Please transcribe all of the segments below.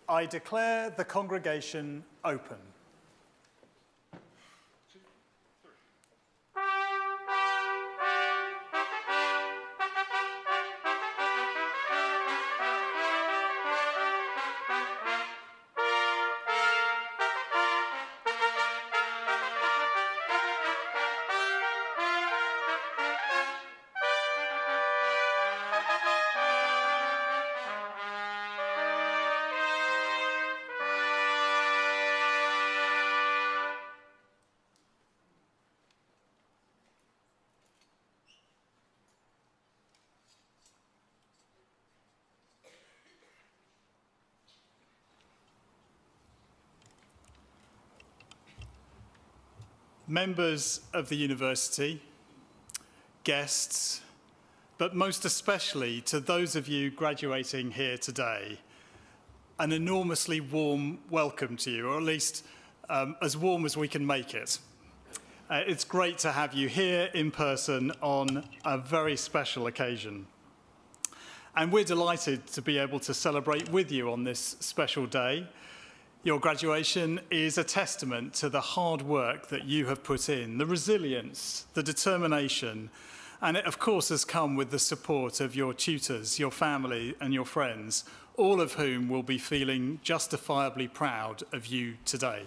I declare the congregation open. Members of the university, guests, but most especially to those of you graduating here today, an enormously warm welcome to you, or at least as warm as we can make it. It's great to have you here in person on a very special occasion. And we're delighted to be able to celebrate with you on this special day. Your graduation is a testament to the hard work that you have put in, the resilience, the determination, and it of course has come with the support of your tutors, your family and your friends, all of whom will be feeling justifiably proud of you today.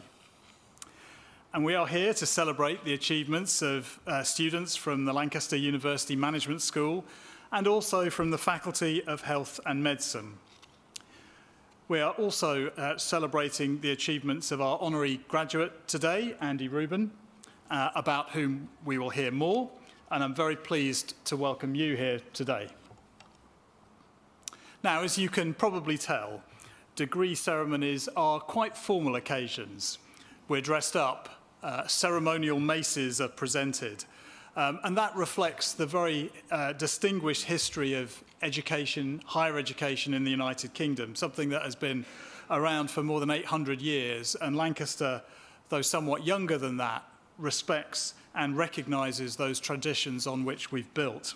And we are here to celebrate the achievements of students from the Lancaster University Management School and also from the Faculty of Health and Medicine. We are also celebrating the achievements of our honorary graduate today, Andy Rubin, about whom we will hear more, and I'm very pleased to welcome you here today. Now, as you can probably tell, degree ceremonies are quite formal occasions. We're dressed up, ceremonial maces are presented, and that reflects the very distinguished history of education, higher education in the United Kingdom, something that has been around for more than 800 years. And Lancaster, though somewhat younger than that, respects and recognises those traditions on which we've built.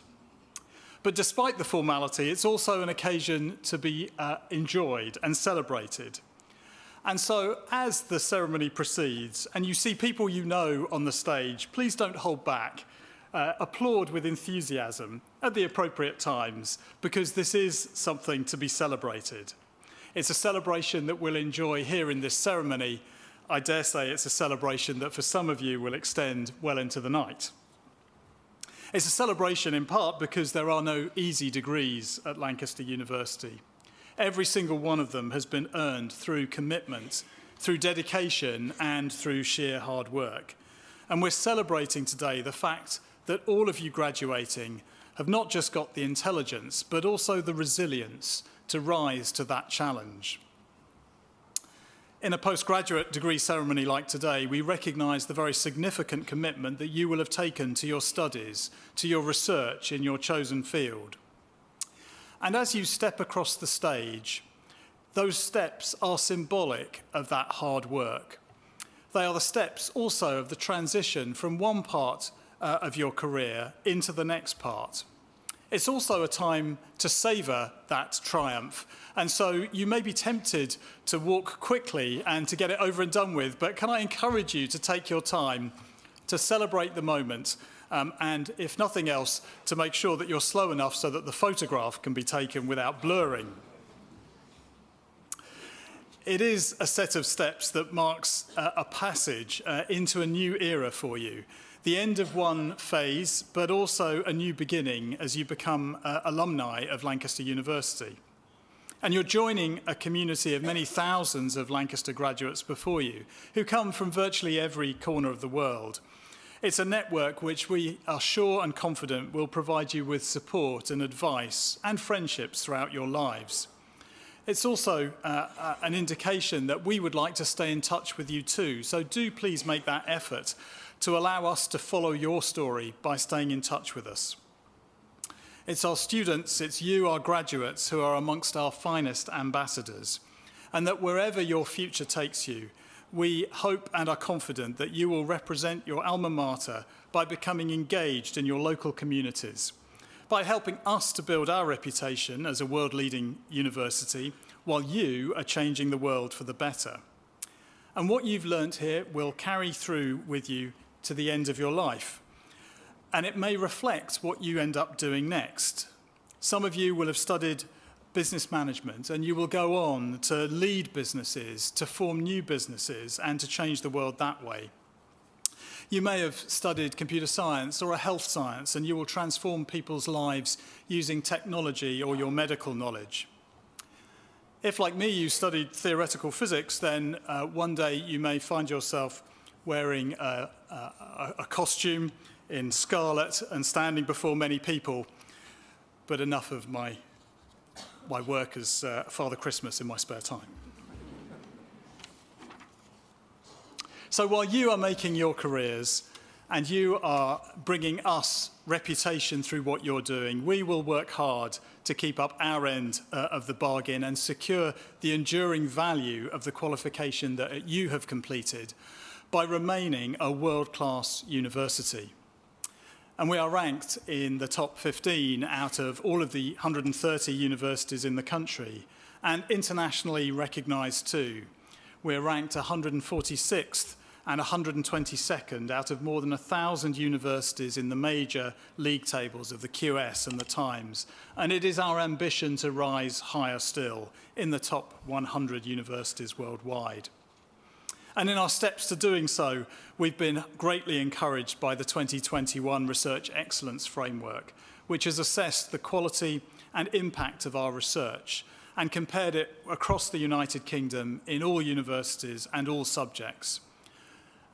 But despite the formality, it's also an occasion to be enjoyed and celebrated. And so as the ceremony proceeds, and you see people you know on the stage, please don't hold back. Applaud with enthusiasm at the appropriate times, because this is something to be celebrated. It's a celebration that we'll enjoy here in this ceremony. I dare say it's a celebration that for some of you will extend well into the night. It's a celebration in part because there are no easy degrees at Lancaster University. Every single one of them has been earned through commitment, through dedication, and through sheer hard work. And we're celebrating today the fact that all of you graduating have not just got the intelligence, but also the resilience to rise to that challenge. In a postgraduate degree ceremony like today, we recognise the very significant commitment that you will have taken to your studies, to your research in your chosen field. And as you step across the stage, those steps are symbolic of that hard work. They are the steps also of the transition from one part of your career into the next part. It's also a time to savour that triumph. And so you may be tempted to walk quickly and to get it over and done with, but can I encourage you to take your time to celebrate the moment, and if nothing else, to make sure that you're slow enough so that the photograph can be taken without blurring. It is a set of steps that marks a passage into a new era for you. The end of one phase, but also a new beginning as you become alumni of Lancaster University. And you're joining a community of many thousands of Lancaster graduates before you, who come from virtually every corner of the world. It's a network which we are sure and confident will provide you with support and advice and friendships throughout your lives. It's also an indication that we would like to stay in touch with you too, so do please make that effort to allow us to follow your story by staying in touch with us. It's our students, it's you, our graduates, who are amongst our finest ambassadors, and that wherever your future takes you, we hope and are confident that you will represent your alma mater by becoming engaged in your local communities, by helping us to build our reputation as a world-leading university, while you are changing the world for the better. And what you've learnt here will carry through with you to the end of your life. And it may reflect what you end up doing next. Some of you will have studied business management, and you will go on to lead businesses, to form new businesses, and to change the world that way. You may have studied computer science or a health science, and you will transform people's lives using technology or your medical knowledge. If, like me, you studied theoretical physics, then one day you may find yourself wearing a costume in scarlet and standing before many people. But enough of my work as Father Christmas in my spare time. So while you are making your careers and you are bringing us reputation through what you're doing, we will work hard to keep up our end of the bargain and secure the enduring value of the qualification that you have completed by remaining a world-class university. And we are ranked in the top 15 out of all of the 130 universities in the country, and internationally recognised too. We're ranked 146th and 122nd out of more than 1,000 universities in the major league tables of the QS and the Times. And it is our ambition to rise higher still in the top 100 universities worldwide. And in our steps to doing so, we've been greatly encouraged by the 2021 Research Excellence Framework, which has assessed the quality and impact of our research and compared it across the United Kingdom in all universities and all subjects.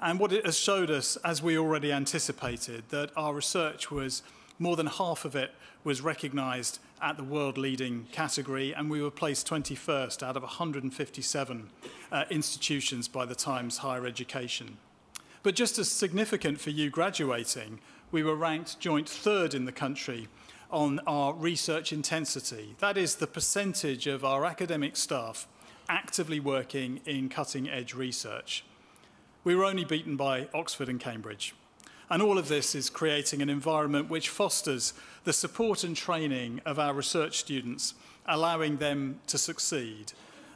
And what it has showed us, as we already anticipated, that our research was more than half of it was recognised at the world-leading category, and we were placed 21st out of 157 institutions by the Times Higher Education. But just as significant for you graduating, we were ranked joint third in the country on our research intensity. That is the percentage of our academic staff actively working in cutting-edge research. We were only beaten by Oxford and Cambridge. And all of this is creating an environment which fosters the support and training of our research students, allowing them to succeed.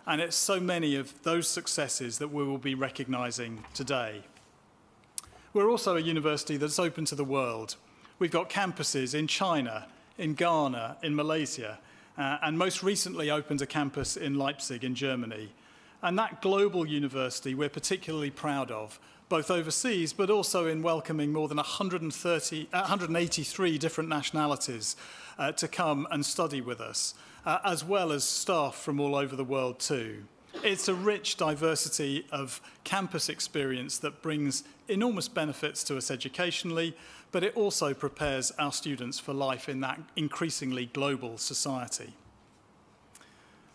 And it's so many of those successes that we will be recognising today. We're also a university that's open to the world. We've got campuses in China, in Ghana, in Malaysia, and most recently opened a campus in Leipzig in Germany. And that global university we're particularly proud of, both overseas, but also in welcoming more than 183 different nationalities to come and study with us, as well as staff from all over the world too. It's a rich diversity of campus experience that brings enormous benefits to us educationally, but it also prepares our students for life in that increasingly global society.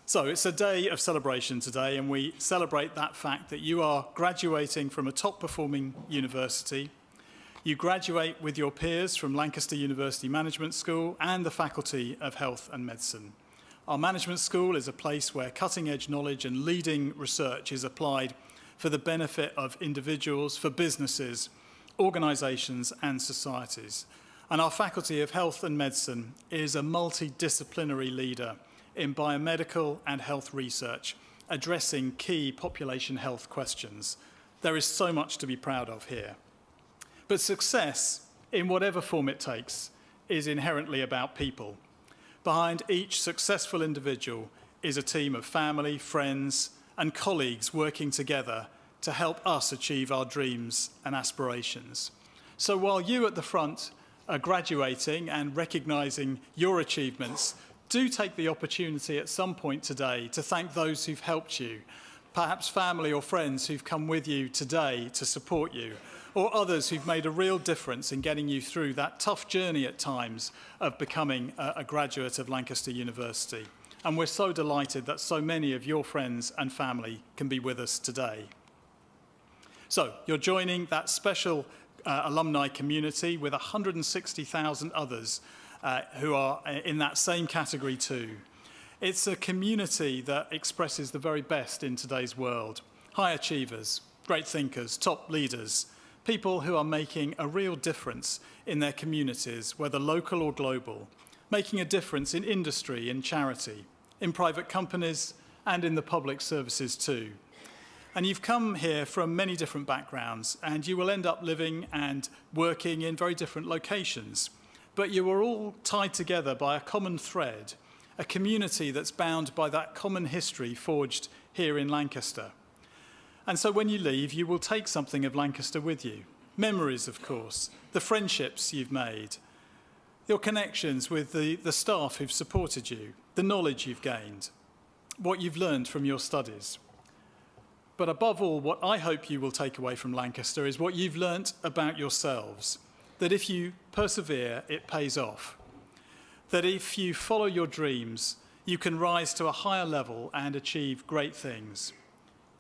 So it's a day of celebration today, and we celebrate that fact that you are graduating from a top-performing university. You graduate with your peers from Lancaster University Management School and the Faculty of Health and Medicine. Our management school is a place where cutting-edge knowledge and leading research is applied for the benefit of individuals, for businesses, organisations and societies. And our Faculty of Health and Medicine is a multidisciplinary leader in biomedical and health research, addressing key population health questions. There is so much to be proud of here. But success, in whatever form it takes, is inherently about people. Behind each successful individual is a team of family, friends, and colleagues working together to help us achieve our dreams and aspirations. So while you at the front are graduating and recognising your achievements, do take the opportunity at some point today to thank those who've helped you, perhaps family or friends who've come with you today to support you, or others who've made a real difference in getting you through that tough journey at times of becoming a graduate of Lancaster University. And we're so delighted that so many of your friends and family can be with us today. So you're joining that special alumni community with 160,000 others who are in that same category too. It's a community that expresses the very best in today's world. High achievers, great thinkers, top leaders, people who are making a real difference in their communities, whether local or global. making a difference in industry, in charity, in private companies, and in the public services too. And you've come here from many different backgrounds, and you will end up living and working in very different locations. But you are all tied together by a common thread, a community that's bound by that common history forged here in Lancaster. And so when you leave, you will take something of Lancaster with you. Memories, of course, the friendships you've made, your connections with the staff who've supported you, the knowledge you've gained, what you've learned from your studies. But above all, what I hope you will take away from Lancaster is what you've learnt about yourselves, that if you persevere, it pays off, that if you follow your dreams, you can rise to a higher level and achieve great things.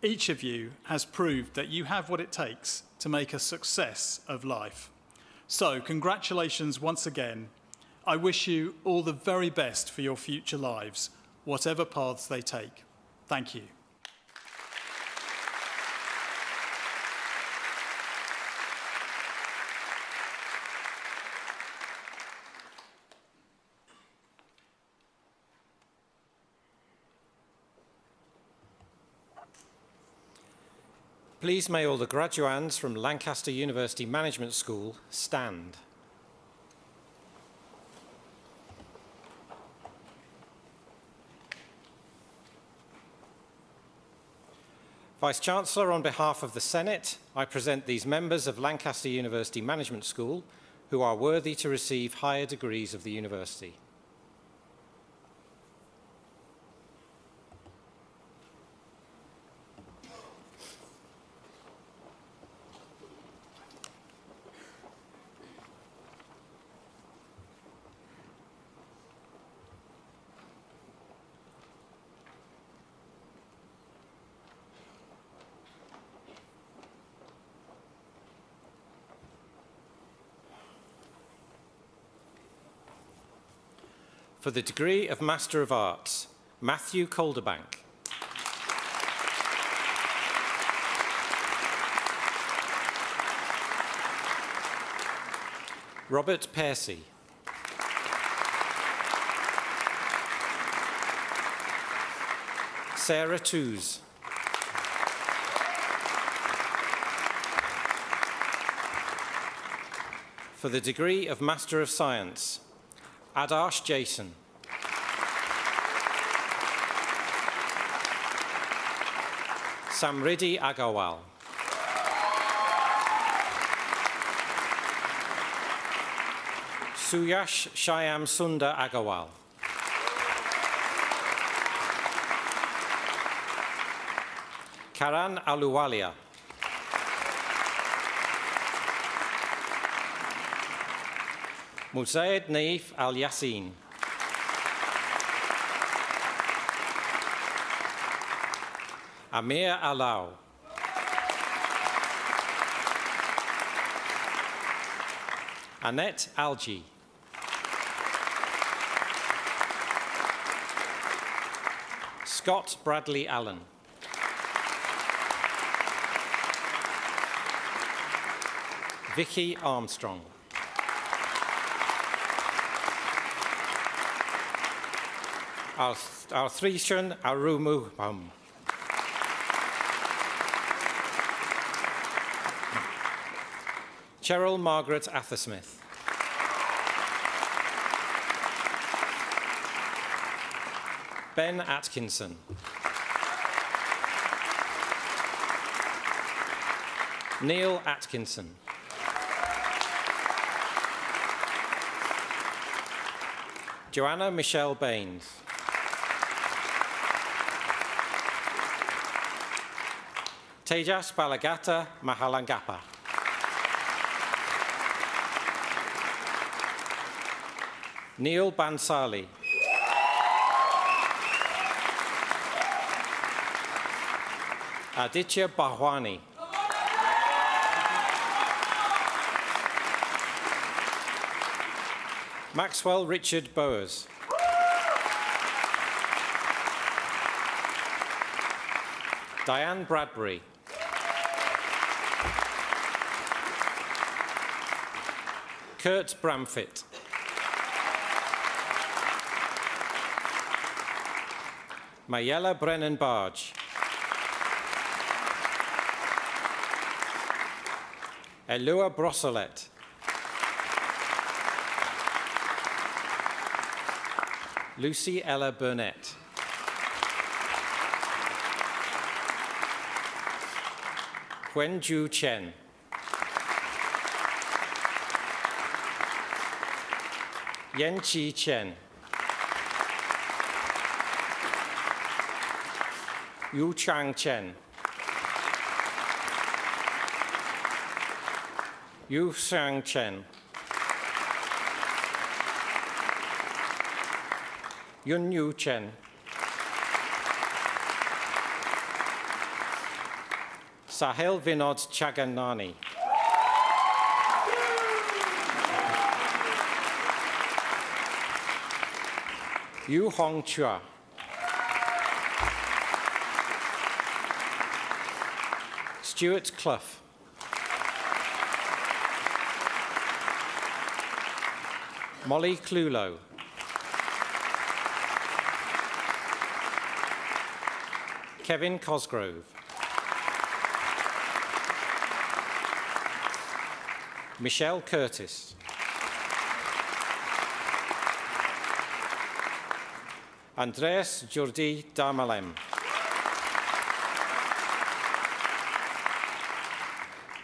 Each of you has proved that you have what it takes to make a success of life. So, congratulations once again. I wish you all the very best for your future lives, whatever paths they take. Thank you. Please may all the graduands from Lancaster University Management School stand. Vice-Chancellor, on behalf of the Senate, I present these members of Lancaster University Management School who are worthy to receive higher degrees of the university. For the degree of Master of Arts, Matthew Calderbank. Robert Pearcey. Sarah Toos. For the degree of Master of Science, Adarsh Jason. Samriddhi Agarwal. Suyash Shyam Sundar Agarwal. Karan Aluwalia. Musaid Naif Al-Yassin. Amir Alau. Annette Algi. Scott Bradley Allen. Vicky Armstrong. Arthrishan Arumuham. Cheryl Margaret Athersmith. Ben Atkinson. Neil Atkinson. Joanna Michelle Baines. Tejas Balagata Mahalangappa. Neil Bansali. Aditya Bahwani. Maxwell Richard Bowers. Diane Bradbury. Kurt Bramfitt. Mayella Brennan-Barge. Elua Brossolet. Lucy Ella Burnett. Wen-Ju Chen. Yen-Chi Chen. Yu Chang Chen. Yu Sang Chen. Yun Yu Chen. Sahil Vinod Chaganani. Yu Hong Chua. Stuart Clough. Molly Clulo. Kevin Cosgrove. Michelle Curtis. Andreas Jordi Damalem.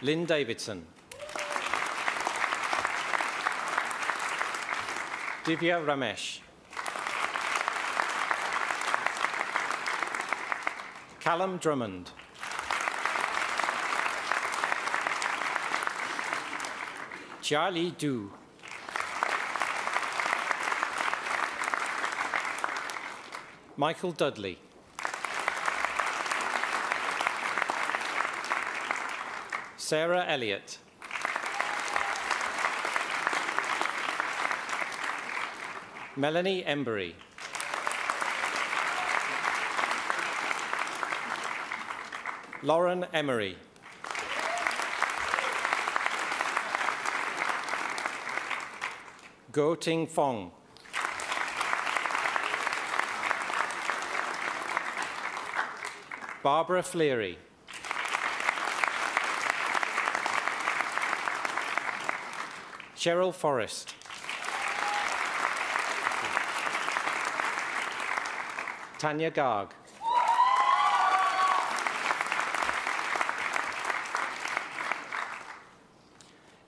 Lynn Davidson. Divya Ramesh. Callum Drummond. Charlie Du. Michael Dudley. Sarah Elliott. Melanie Embury. Lauren Emery. Go Ting Fong. Barbara Fleary. Cheryl Forrest. Tanya Garg.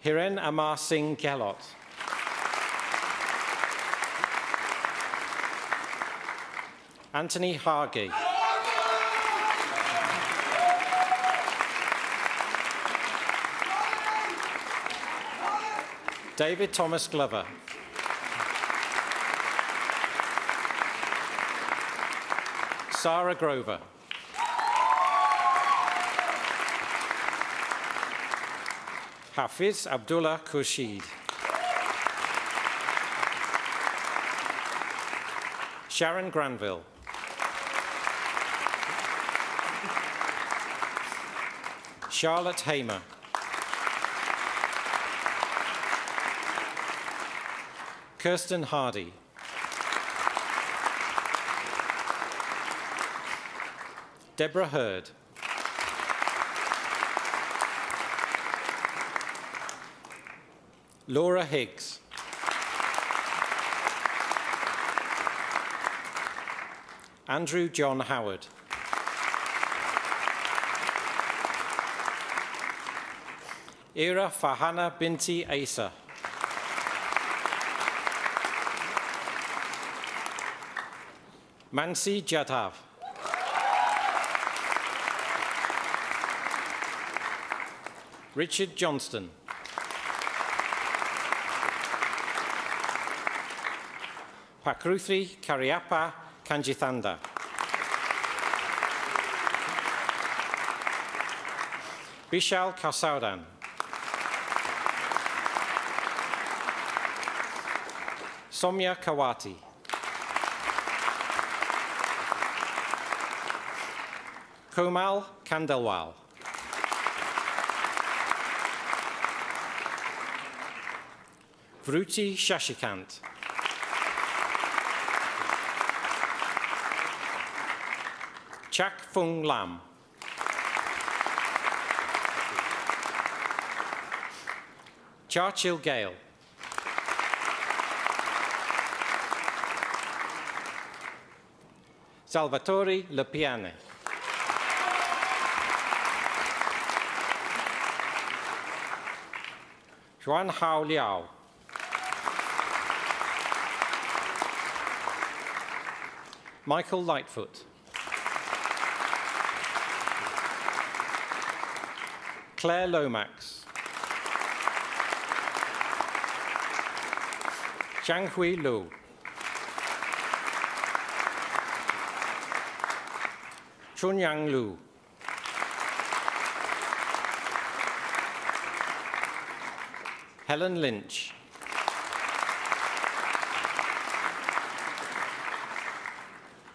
Hiren Amar Singh Gehlot. Anthony Hargey. David Thomas Glover. Sarah Grover. Hafiz Abdullah Khurshid. Sharon Granville. Charlotte Hamer. Kirsten Hardy. Deborah Hurd. Laura Higgs. Andrew John Howard. Ira Farhana Binti Asa. Mansi Jadhav. Richard Johnston. Pakruthi Karyappa Kanjithanda. Vishal Kasaudan. Somya Kawati. Komal Kandelwal. Vruti Shashikant. Chak Fung Lam. Churchill Gale. Salvatore Lepiane. Juan Hao Liao. Michael Lightfoot. Claire Lomax. Zhang Hui Lu. Chunyang Lu. Helen Lynch.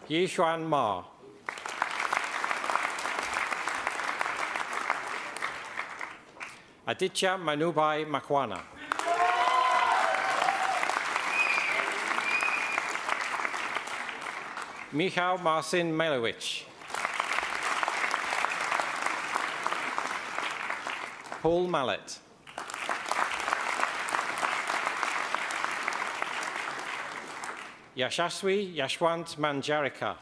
Yixuan Ma. Aditya Manubai Makwana. Michał Marcin Melowicz. Paul Mallet. Yashaswi Yashwant Manjarika.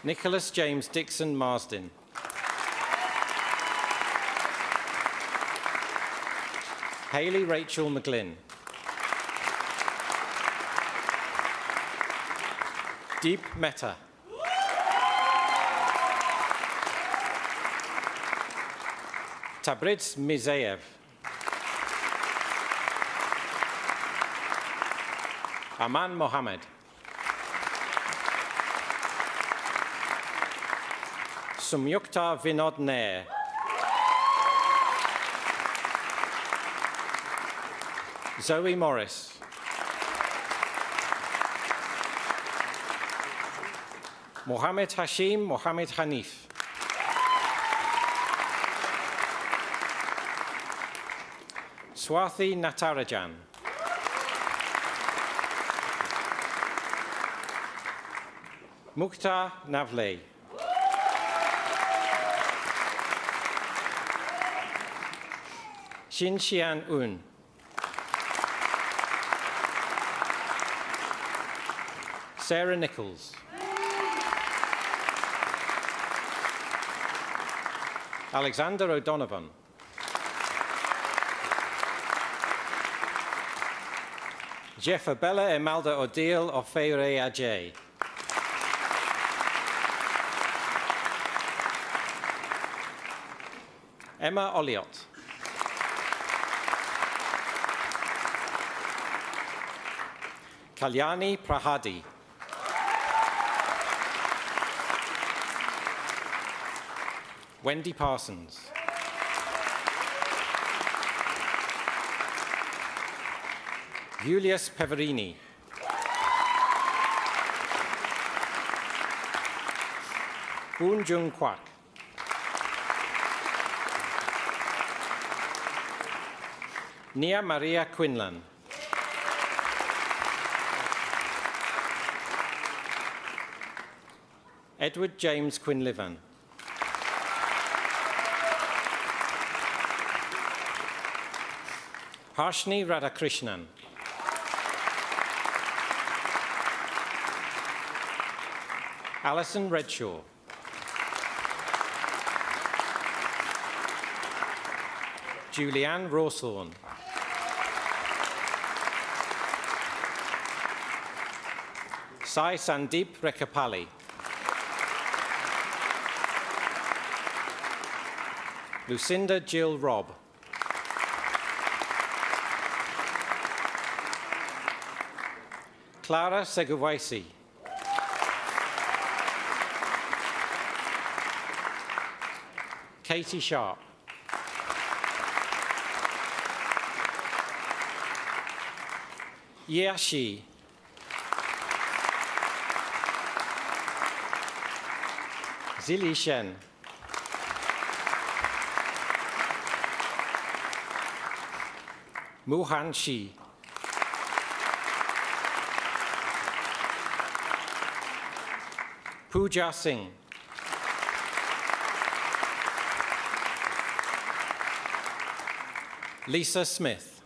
Nicholas James Dixon Marsden. Hayley Rachel McGlynn. Deep Mehta. Tabriz Mizayev. Aman Mohammed. Sumyukta Vinod Nair. Zoe Morris. Mohammed Hashim Mohammed Hanif. Swathi Natarajan. Mukhtar Navle. Shin Xian Un. Sarah Nichols. Alexander O'Donovan. Jeffabella Emalda Odile Ofeire Ajay. Emma Olliott. Kalyani Prahadi. Wendy Parsons. Julius Peverini. Boon Jung Kwak. Nia Maria Quinlan. Edward James Quinlivan. Harshni Radhakrishnan. Alison Redshaw. Julianne Rawthorne. Sai Sandeep Rekapalli. Lucinda Jill Robb. Clara Seguvaisi. Katie Sharp. Yashi. Zili Shen. Muhan Shi. Pooja Singh. Lisa Smith.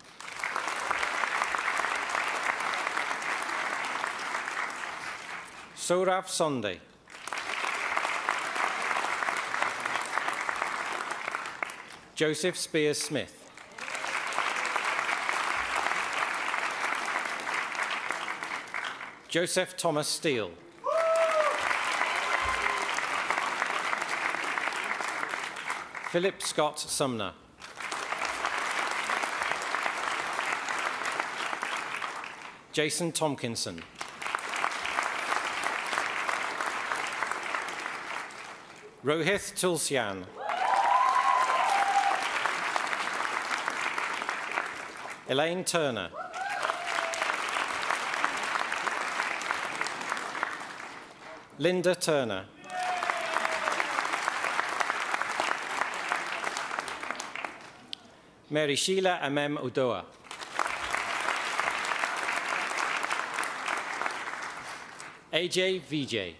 Saurav Sonde. Joseph Spears Smith. Joseph Thomas Steele. Philip Scott Sumner. Jason Tomkinson. Rohith Tulsian. Elaine Turner. Linda Turner. Mary Sheila Amem Udoa. AJ Vijay.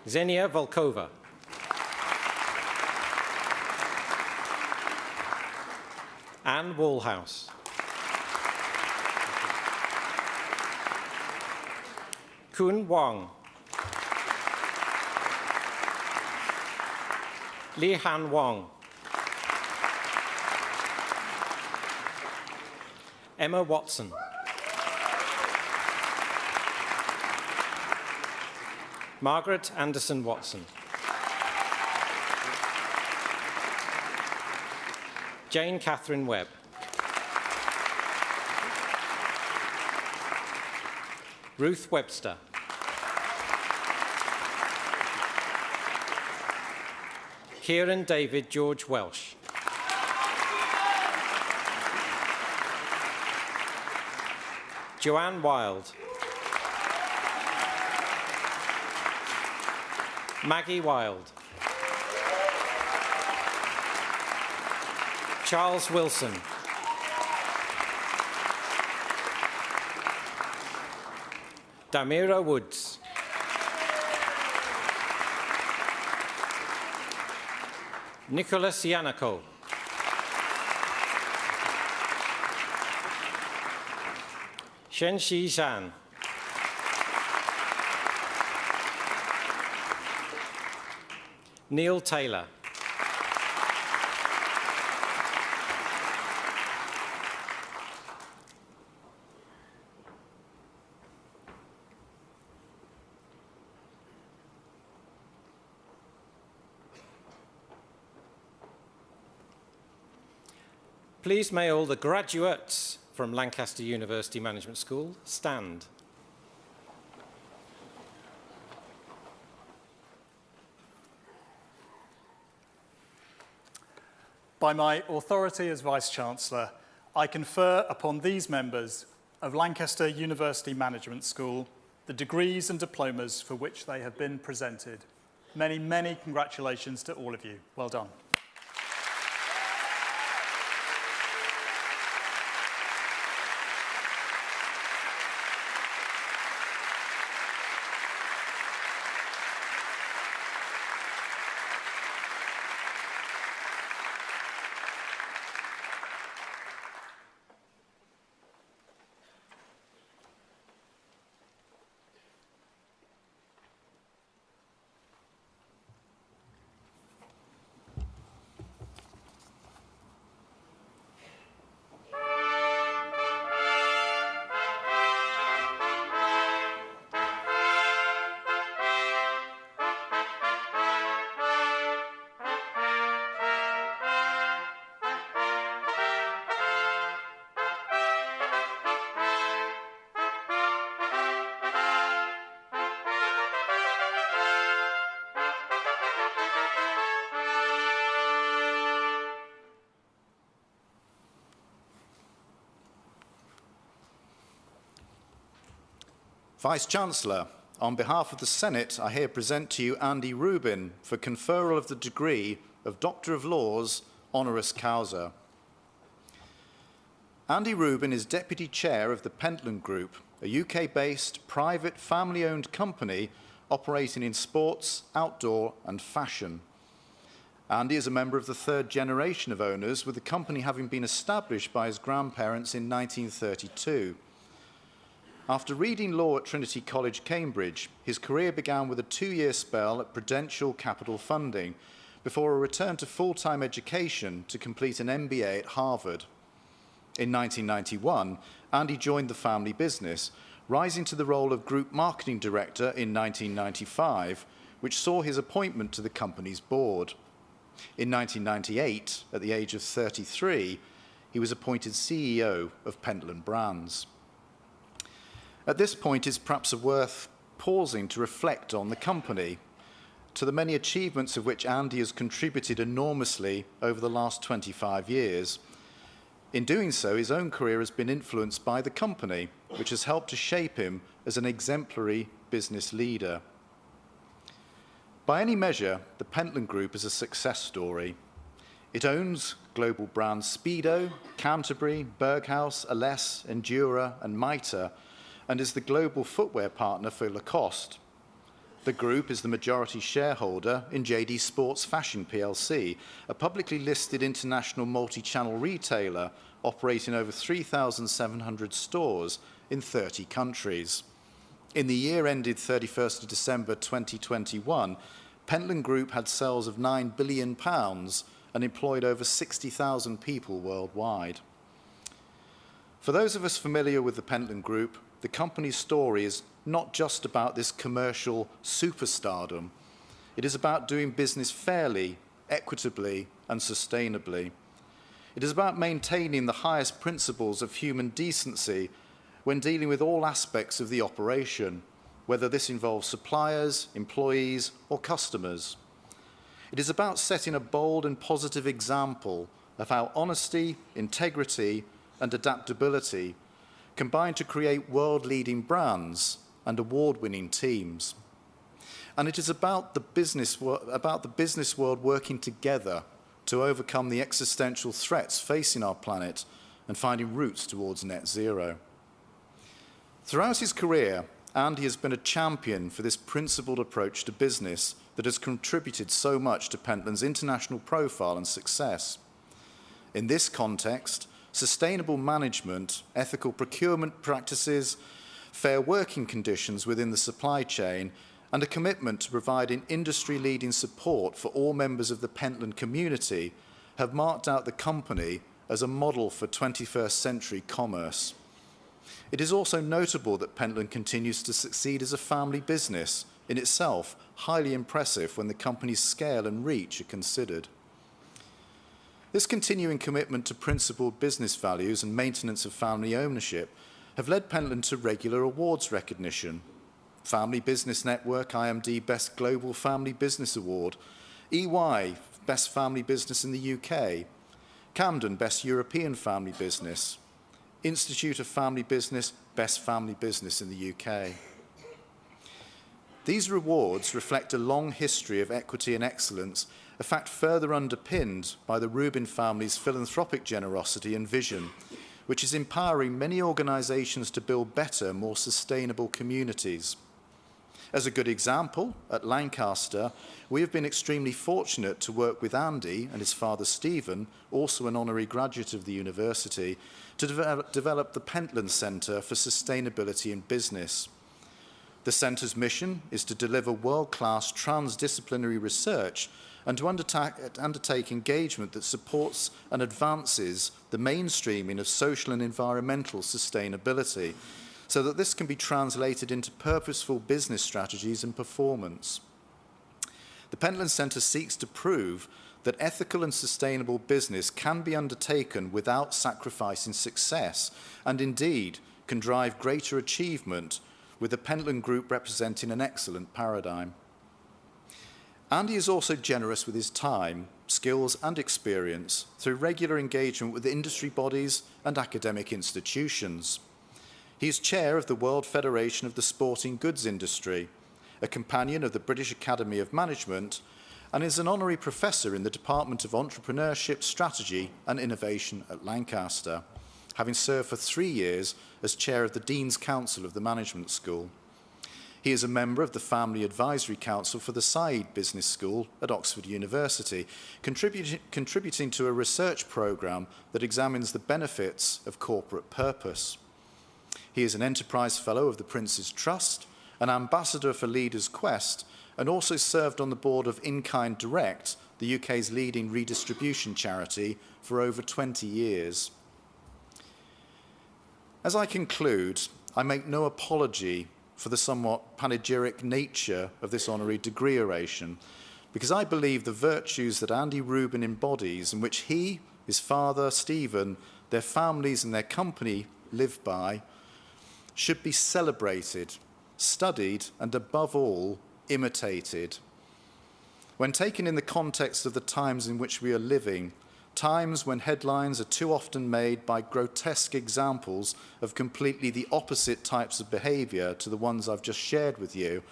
Xenia Volkova. Anne Wallhouse. Kun Wang. Li Han Wang. Emma Watson. Margaret Anderson Watson. Jane Catherine Webb. Ruth Webster. Kieran David George Welsh. Joanne Wild. Maggie Wild. Charles Wilson. Damira Woods. Nicholas Yanako. Shenxi Zhan. Neil Taylor. Please may all the graduates from Lancaster University Management School stand. By my authority as Vice-Chancellor, I confer upon these members of Lancaster University Management School the degrees and diplomas for which they have been presented. Many, many congratulations to all of you. Well done. Vice-Chancellor, on behalf of the Senate, I here present to you Andy Rubin for conferral of the degree of Doctor of Laws, honoris causa. Andy Rubin is Deputy Chair of the Pentland Group, a UK-based, private, family-owned company operating in sports, outdoor and fashion. Andy is a member of the third generation of owners, with the company having been established by his grandparents in 1932. After reading law at Trinity College, Cambridge, his career began with a 2-year spell at Prudential Capital Funding, before a return to full-time education to complete an MBA at Harvard. In 1991, Andy joined the family business, rising to the role of Group Marketing Director in 1995, which saw his appointment to the company's board. In 1998, at the age of 33, he was appointed CEO of Pentland Brands. At this point, it's perhaps worth pausing to reflect on the company, to the many achievements of which Andy has contributed enormously over the last 25 years. In doing so, his own career has been influenced by the company, which has helped to shape him as an exemplary business leader. By any measure, the Pentland Group is a success story. It owns global brands Speedo, Canterbury, Berghaus, Ellesse, Endura and Mitre, and is the global footwear partner for Lacoste. The group is the majority shareholder in JD Sports Fashion plc, a publicly listed international multi-channel retailer operating over 3,700 stores in 30 countries. In the year ended 31st of December 2021, Pentland Group had sales of £9 billion and employed over 60,000 people worldwide. For those of us familiar with the Pentland Group, the company's story is not just about this commercial superstardom. It is about doing business fairly, equitably, and sustainably. It is about maintaining the highest principles of human decency when dealing with all aspects of the operation, whether this involves suppliers, employees, or customers. It is about setting a bold and positive example of how honesty, integrity, and adaptability combine to create world-leading brands and award-winning teams. And it is about the business world working together to overcome the existential threats facing our planet and finding routes towards net zero. Throughout his career, Andy has been a champion for this principled approach to business that has contributed so much to Pentland's international profile and success. In this context, sustainable management, ethical procurement practices, fair working conditions within the supply chain, and a commitment to providing industry-leading support for all members of the Pentland community have marked out the company as a model for 21st century commerce. It is also notable that Pentland continues to succeed as a family business, in itself highly impressive when the company's scale and reach are considered. This continuing commitment to principled business values and maintenance of family ownership have led Pentland to regular awards recognition. Family Business Network IMD Best Global Family Business Award, EY Best Family Business in the UK, Camden Best European Family Business, Institute of Family Business Best Family Business in the UK. These rewards reflect a long history of equity and excellence, a fact further underpinned by the Rubin family's philanthropic generosity and vision, which is empowering many organisations to build better, more sustainable communities. As a good example, at Lancaster, we have been extremely fortunate to work with Andy and his father Stephen, also an honorary graduate of the university, to develop the Pentland Centre for Sustainability in Business. The centre's mission is to deliver world-class transdisciplinary research and to undertake engagement that supports and advances the mainstreaming of social and environmental sustainability, so that this can be translated into purposeful business strategies and performance. The Pentland Centre seeks to prove that ethical and sustainable business can be undertaken without sacrificing success, and indeed can drive greater achievement, with the Pentland Group representing an excellent paradigm. Andy is also generous with his time, skills and experience through regular engagement with industry bodies and academic institutions. He is chair of the World Federation of the Sporting Goods Industry, a companion of the British Academy of Management, and is an honorary professor in the Department of Entrepreneurship, Strategy and Innovation at Lancaster, having served for 3 years as chair of the Dean's Council of the Management School. He is a member of the Family Advisory Council for the Said Business School at Oxford University, contributing to a research programme that examines the benefits of corporate purpose. He is an Enterprise Fellow of the Prince's Trust, an Ambassador for Leaders Quest, and also served on the board of In Kind Direct, the UK's leading redistribution charity, for over 20 years. As I conclude, I make no apology for the somewhat panegyric nature of this honorary degree oration, because I believe the virtues that Andy Rubin embodies, and which he, his father, Stephen, their families and their company live by, should be celebrated, studied, and above all, imitated. When taken in the context of the times in which we are living, times when headlines are too often made by grotesque examples of completely the opposite types of behaviour to the ones I've just shared with you,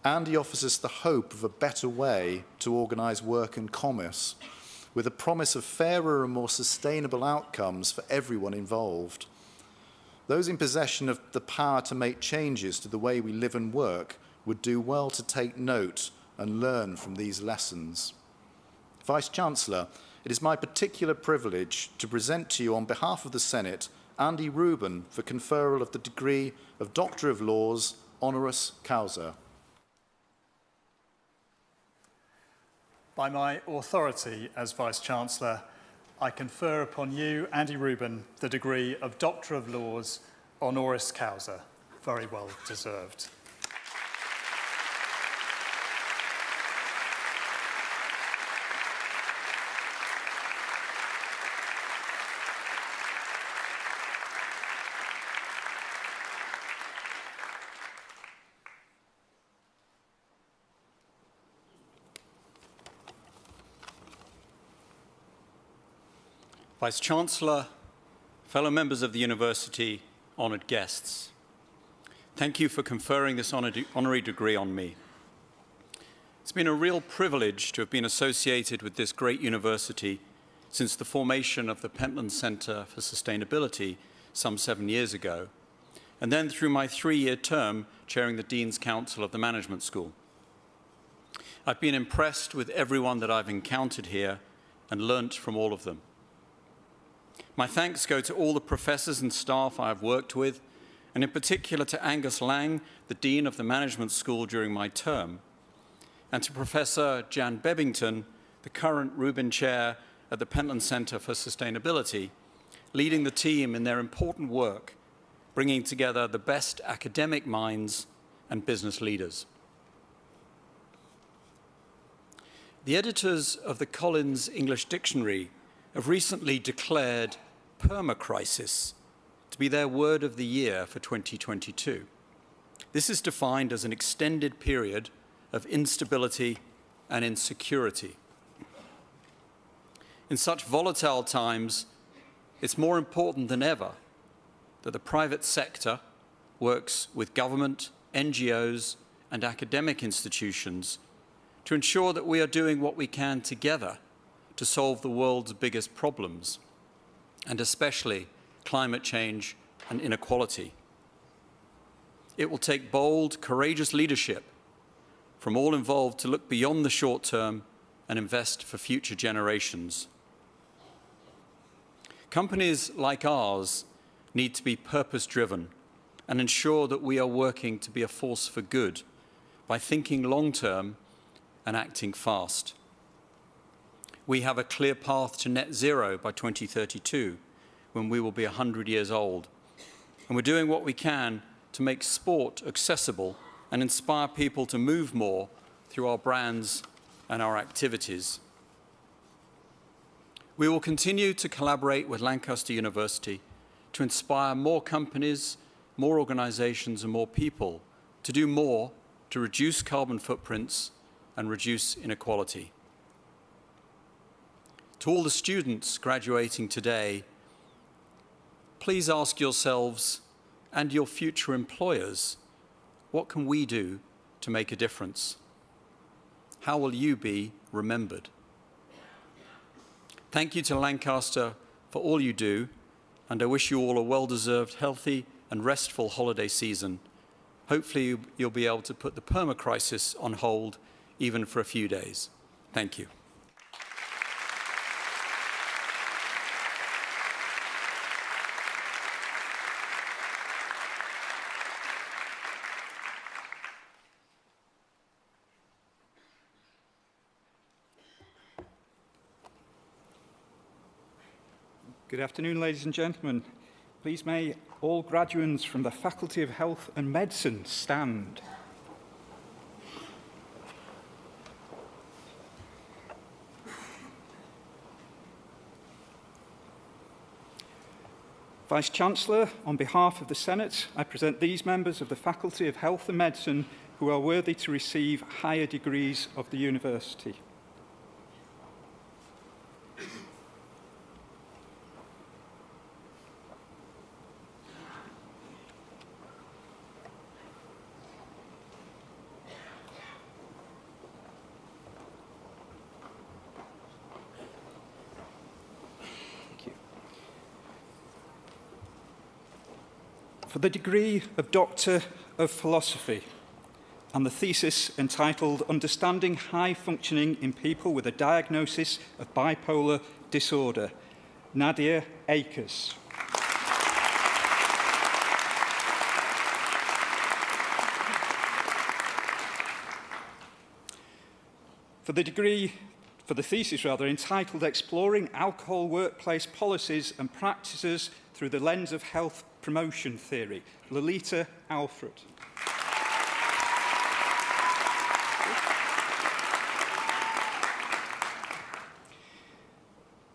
Andy offers us the hope of a better way to organise work and commerce, with a promise of fairer and more sustainable outcomes for everyone involved. Those in possession of the power to make changes to the way we live and work would do well to take note and learn from these lessons. Vice-Chancellor, it is my particular privilege to present to you on behalf of the Senate Andy Rubin for conferral of the degree of Doctor of Laws, honoris causa. By my authority as Vice-Chancellor, I confer upon you, Andy Rubin, the degree of Doctor of Laws, honoris causa. Very well deserved. Vice-Chancellor, fellow members of the university, honoured guests, thank you for conferring this honorary degree on me. It's been a real privilege to have been associated with this great university since the formation of the Pentland Centre for Sustainability some 7 years ago, and then through my 3-year term chairing the Dean's Council of the Management School. I've been impressed with everyone that I've encountered here and learnt from all of them. My thanks go to all the professors and staff I have worked with, and in particular to Angus Lang, the Dean of the Management School during my term, and to Professor Jan Bebbington, the current Rubin Chair at the Pentland Centre for Sustainability, leading the team in their important work, bringing together the best academic minds and business leaders. The editors of the Collins English Dictionary have recently declared permacrisis to be their word of the year for 2022. This is defined as an extended period of instability and insecurity. In such volatile times, it's more important than ever that the private sector works with government, NGOs, and academic institutions to ensure that we are doing what we can together to solve the world's biggest problems, and especially climate change and inequality. It will take bold, courageous leadership from all involved to look beyond the short term and invest for future generations. Companies like ours need to be purpose-driven and ensure that we are working to be a force for good by thinking long-term and acting fast. We have a clear path to net zero by 2032, when we will be 100 years old. And we're doing what we can to make sport accessible and inspire people to move more through our brands and our activities. We will continue to collaborate with Lancaster University to inspire more companies, more organisations and more people to do more to reduce carbon footprints and reduce inequality. To all the students graduating today, please ask yourselves and your future employers, what can we do to make a difference? How will you be remembered? Thank you to Lancaster for all you do, and I wish you all a well-deserved, healthy and restful holiday season. Hopefully you'll be able to put the perma-crisis on hold even for a few days. Thank you. Good afternoon, ladies and gentlemen. Please may all graduates from the Faculty of Health and Medicine stand. Vice-Chancellor, on behalf of the Senate, I present these members of the Faculty of Health and Medicine who are worthy to receive higher degrees of the university. For the degree of Doctor of Philosophy and the thesis entitled Understanding High Functioning in People with a Diagnosis of Bipolar Disorder, Nadia Akers. For the thesis entitled Exploring Alcohol Workplace Policies and Practices Through the Lens of Health Promotion Theory, Lolita Alfred.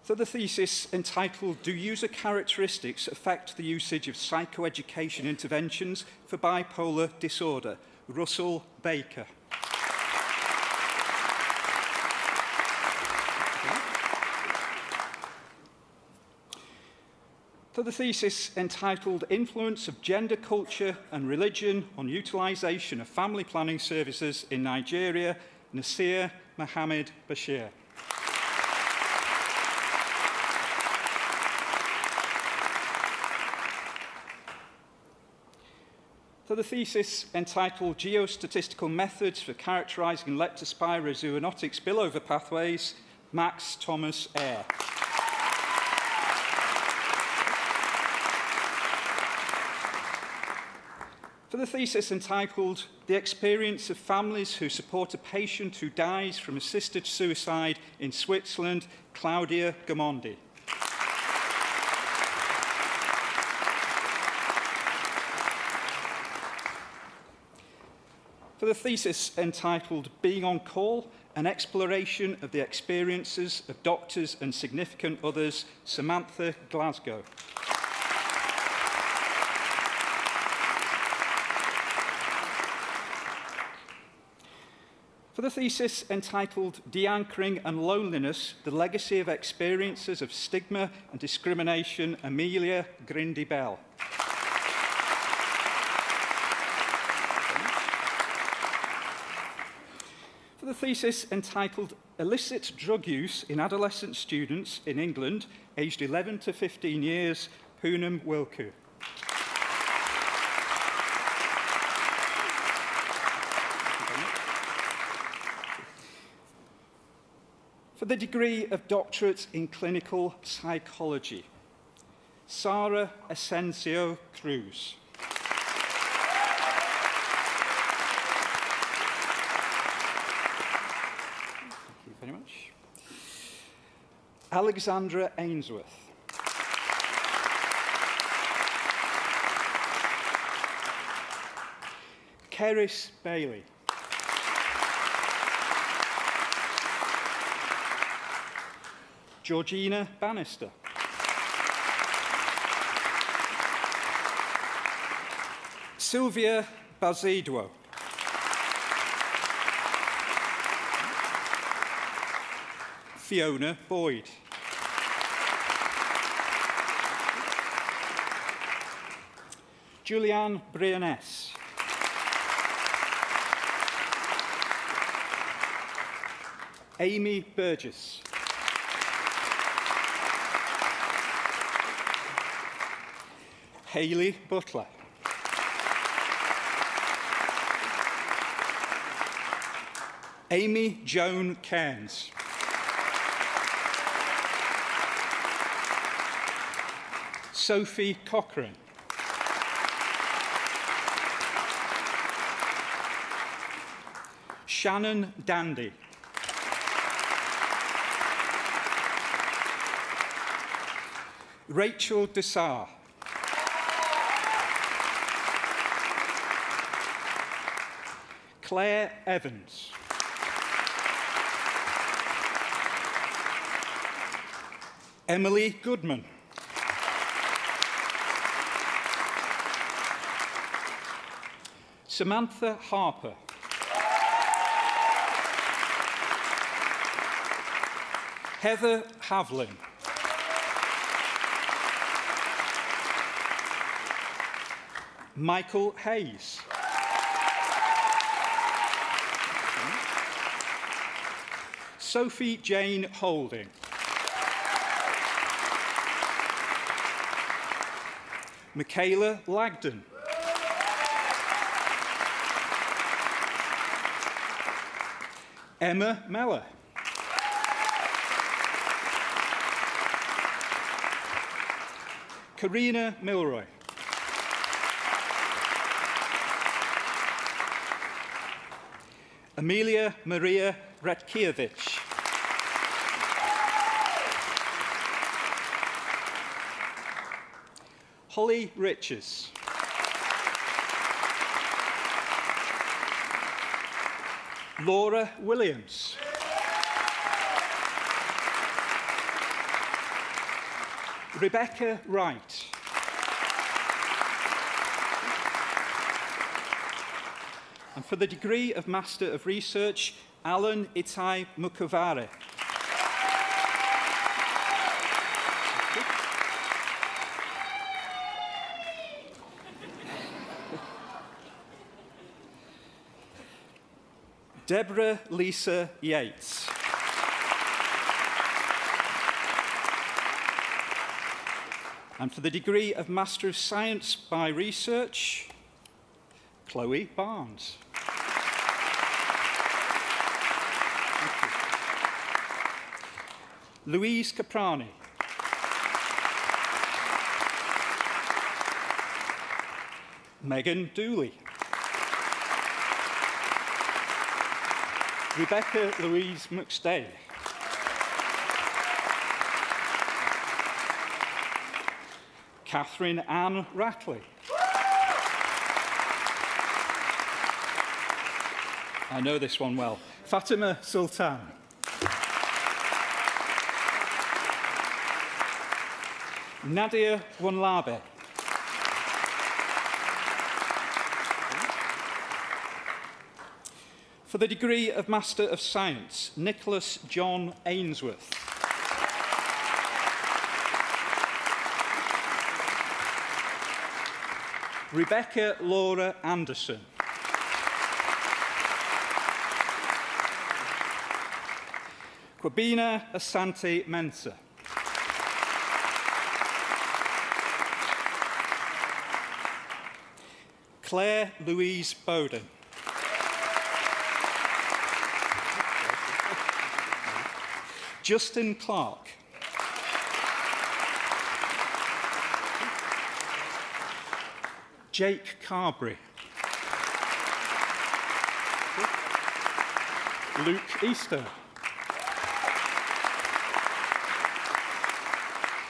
For the thesis entitled Do User Characteristics Affect the Usage of Psychoeducation Interventions for Bipolar Disorder, Russell Baker. For the thesis entitled Influence of Gender, Culture and Religion on Utilisation of Family Planning Services in Nigeria, Nasir Mohammed Bashir. For the thesis entitled Geostatistical Methods for Characterising Leptospira-Zoonotic Spillover Pathways, Max Thomas Eyre. For the thesis entitled The Experience of Families Who Support a Patient Who Dies from Assisted Suicide in Switzerland, Claudia Gamondi. For the thesis entitled Being on Call, an exploration of the experiences of doctors and significant others, Samantha Glasgow. For the thesis entitled De-Anchoring and Loneliness, the Legacy of Experiences of Stigma and Discrimination, Amelia Grindy-Bell. For the thesis entitled Illicit Drug Use in Adolescent Students in England, aged 11 to 15 years, Poonam Wilku. For the degree of Doctorate in Clinical Psychology, Sara Asensio Cruz. Thank you very much. Alexandra Ainsworth. Keris Bailey. Georgina Bannister. Sylvia Bazidwo. Fiona Boyd. Julianne Briones. Amy Burgess. Hayley Butler. Amy Joan Cairns. Sophie Cochrane. Shannon Dandy. Rachel Dessar. Claire Evans. Emily Goodman. Samantha Harper. Heather Havlin. Michael Hayes. Sophie Jane Holding. Michaela Lagden. Emma Meller. Karina Milroy. Amelia Maria Retkiewicz. Holly Riches. Laura Williams. Rebecca Wright. And for the degree of Master of Research, Alan Itai Mukavare. Deborah Lisa Yates. And for the degree of Master of Science by Research, Chloe Barnes. Louise Caprani. Megan Dooley. Rebecca Louise McStay. Catherine Ann Ratley. I know this one well. Fatima Sultan. Nadia Wanlabe. For the degree of Master of Science, Nicholas John Ainsworth. Rebecca Laura Anderson. Kwabena Asante Mensah. Claire Louise Bowden. Justin Clark. Jake Carberry. Luke Easter.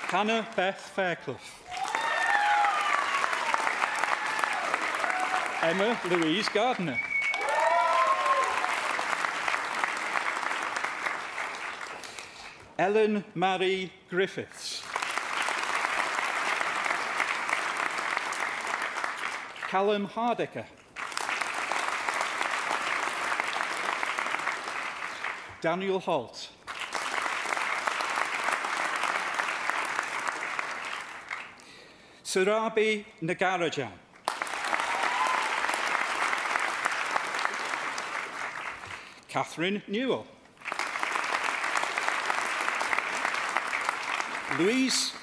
Hannah Beth Fairclough. Emma Louise Gardner. Ellen Marie Griffiths. Callum Hardiker. Daniel Holt. Surabi Nagarajan. Catherine Newell. Louis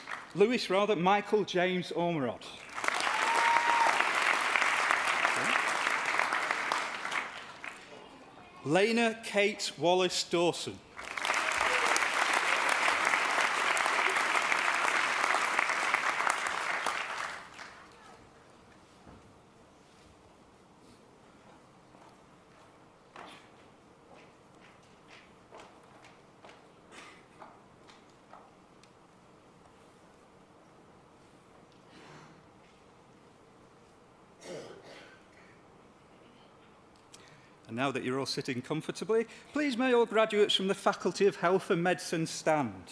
Michael James Ormerod. Lena Kate Wallace Dawson. And now that you're all sitting comfortably, please may all graduates from the Faculty of Health and Medicine stand.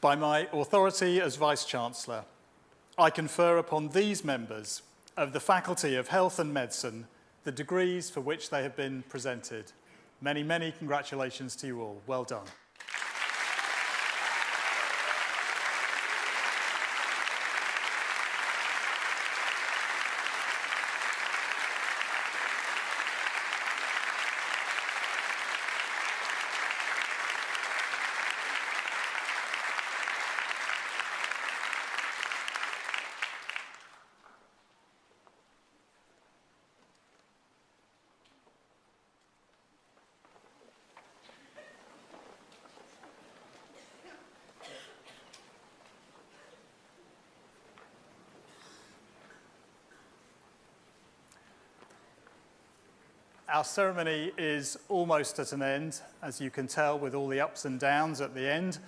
By my authority as Vice-Chancellor, I confer upon these members of the Faculty of Health and Medicine the degrees for which they have been presented. Many, many congratulations to you all. Well done. Our ceremony is almost at an end, as you can tell, with all the ups and downs at the end.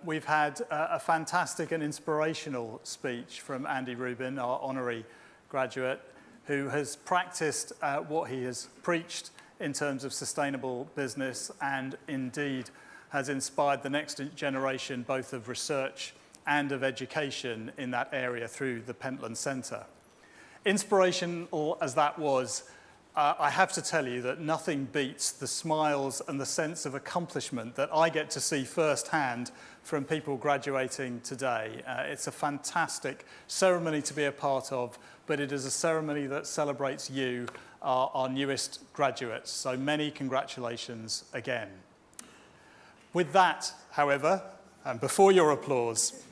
We've had a fantastic and inspirational speech from Andy Rubin, our honorary graduate, who has practiced what he has preached in terms of sustainable business and indeed has inspired the next generation both of research and of education in that area through the Pentland Centre. Inspirational as that was, I have to tell you that nothing beats the smiles and the sense of accomplishment that I get to see firsthand from people graduating today. It's a fantastic ceremony to be a part of, but it is a ceremony that celebrates you, our newest graduates. So many congratulations again. With that, however, and before your applause,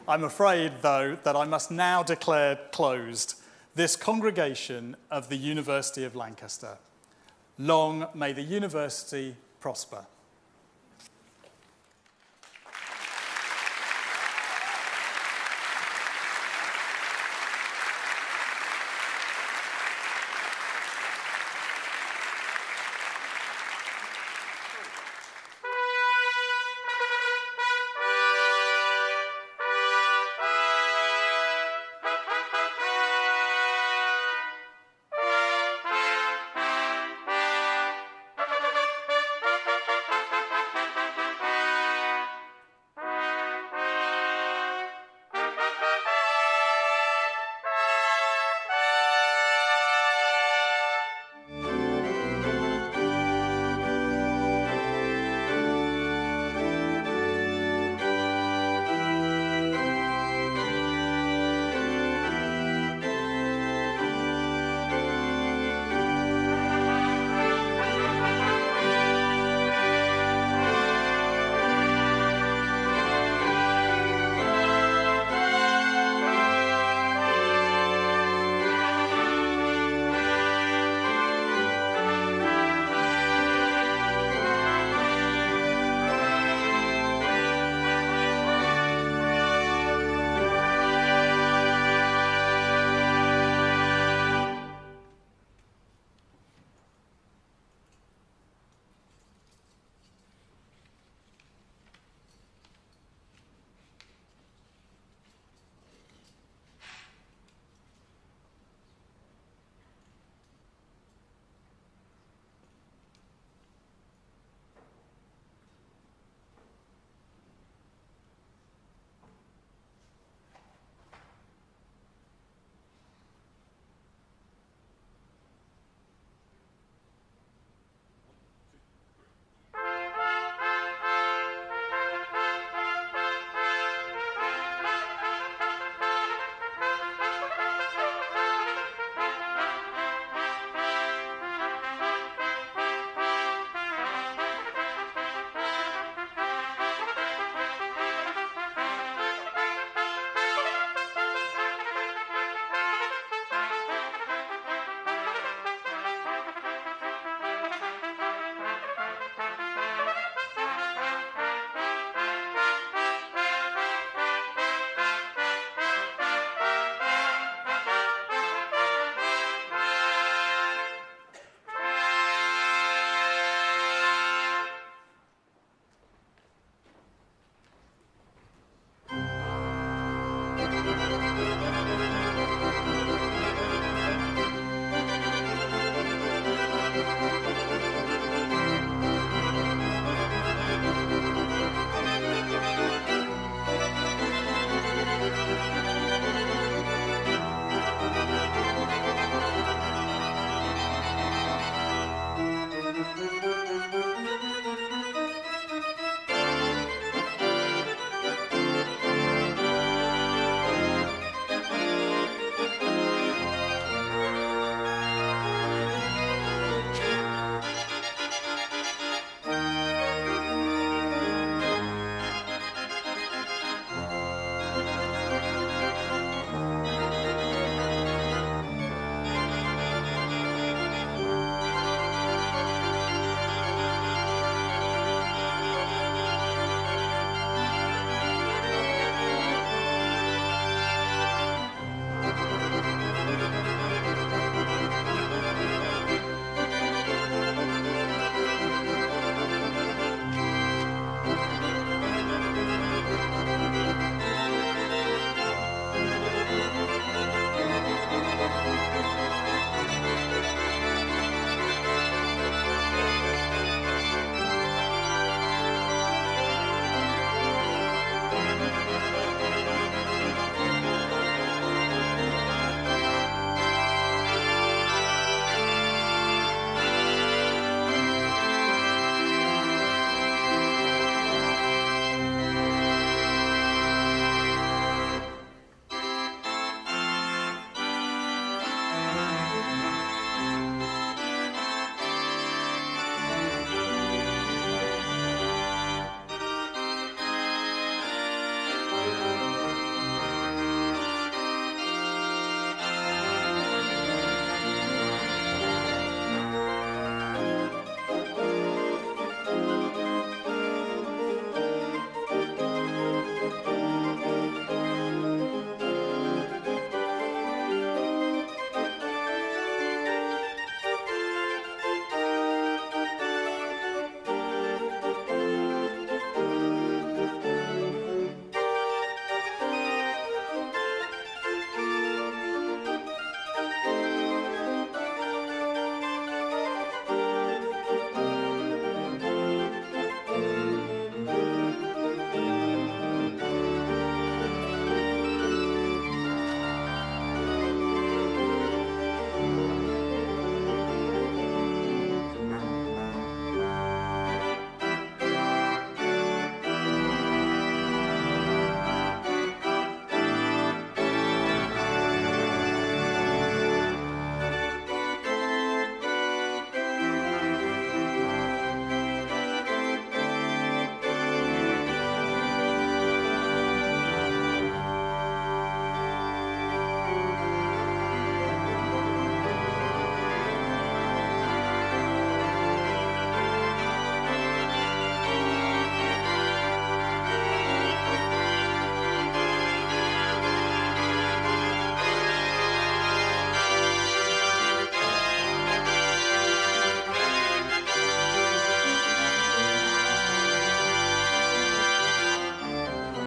I'm afraid, though, that I must now declare closed this congregation of the University of Lancaster. Long may the university prosper.